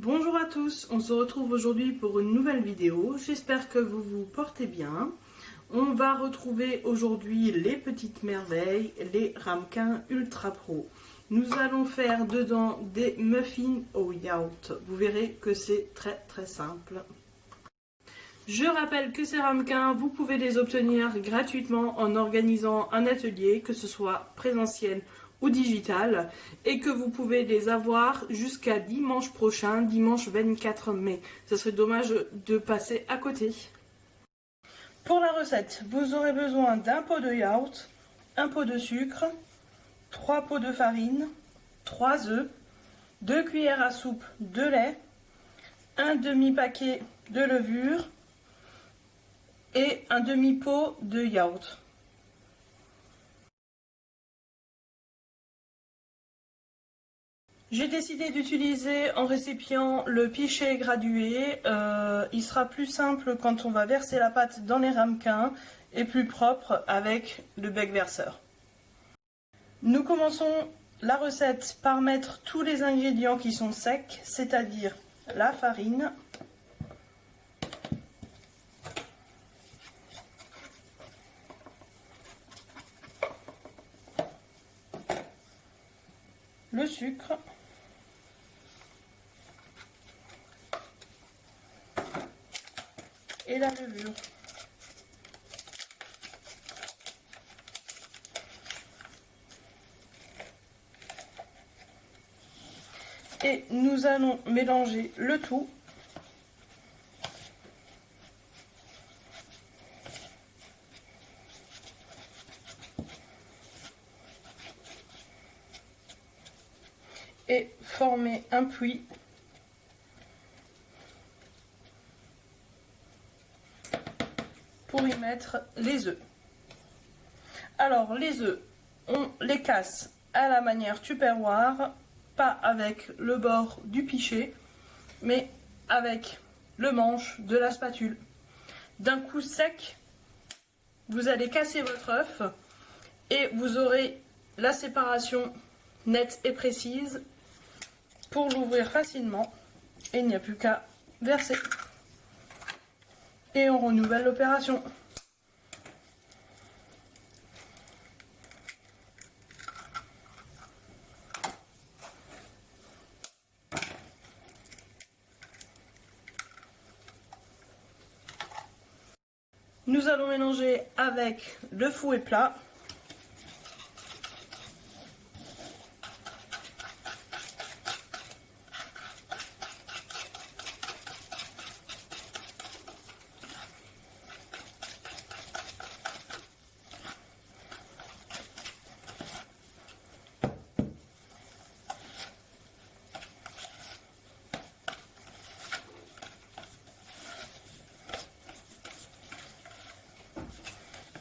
Bonjour à tous, on se retrouve aujourd'hui pour une nouvelle vidéo. J'espère que vous vous portez bien. On va retrouver aujourd'hui les petites merveilles, les ramequins ultra pro. Nous allons faire dedans des muffins au yaourt. Vous verrez que c'est très simple. Je rappelle que ces ramequins, vous pouvez les obtenir gratuitement en organisant un atelier, que ce soit présentiel ou digital, et que vous pouvez les avoir jusqu'à dimanche prochain, dimanche 24 mai. Ce serait dommage de passer à côté. Pour la recette, vous aurez besoin d'un pot de yaourt, un pot de sucre, 3 pots de farine, 3 œufs, 2 cuillères à soupe de lait, un demi-paquet de levure et un demi-pot de yaourt. J'ai décidé d'utiliser en récipient le pichet gradué. Il sera plus simple quand on va verser la pâte dans les ramequins et plus propre avec le bec verseur. Nous commençons la recette par mettre tous les ingrédients qui sont secs, c'est-à-dire la farine, le sucre, et la levure. Et nous allons mélanger le tout. Et former un puits pour y mettre les œufs. Alors les œufs, on les casse à la manière tupperware, pas avec le bord du pichet, mais avec le manche de la spatule. D'un coup sec, vous allez casser votre œuf et vous aurez la séparation nette et précise pour l'ouvrir facilement. Et il n'y a plus qu'à verser. Et on renouvelle l'opération. Nous allons mélanger avec le fouet plat.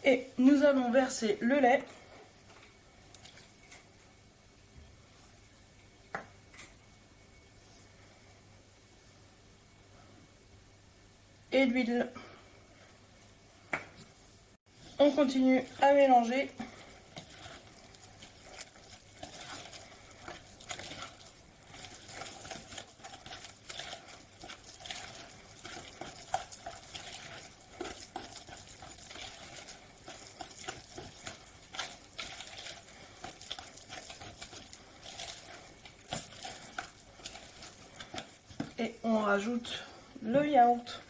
Et nous allons verser le lait. Et l'huile. On continue à mélanger. Et on rajoute le yaourt.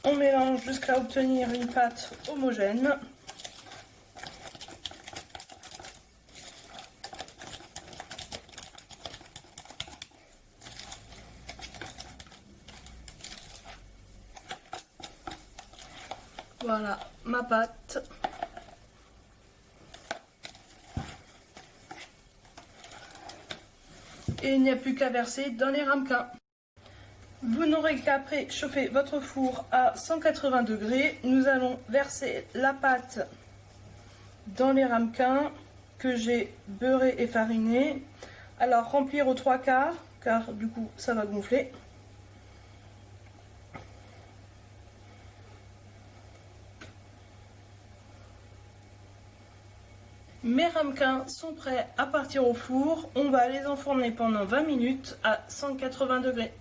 On mélange jusqu'à obtenir une pâte homogène. Voilà ma pâte. Et il n'y a plus qu'à verser dans les ramequins. Vous n'aurez qu'à préchauffer votre four à 180 degrés. Nous allons verser la pâte dans les ramequins que j'ai beurré et fariné. Alors remplir aux 3/4 car du coup ça va gonfler. Mes ramequins sont prêts à partir au four. On va les enfourner pendant 20 minutes à 180 degrés.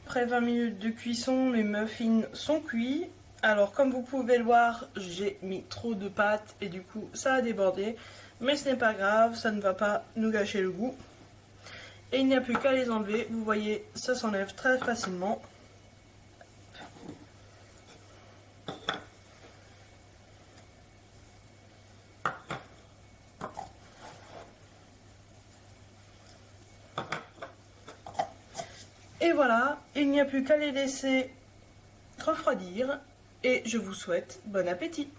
Après 20 minutes de cuisson, les muffins sont cuits. Alors comme vous pouvez le voir, j'ai mis trop de pâte et du coup ça a débordé. Mais ce n'est pas grave, ça ne va pas nous gâcher le goût. Et il n'y a plus qu'à les enlever. Vous voyez, ça s'enlève très facilement. Et voilà, il n'y a plus qu'à les laisser refroidir et je vous souhaite bon appétit.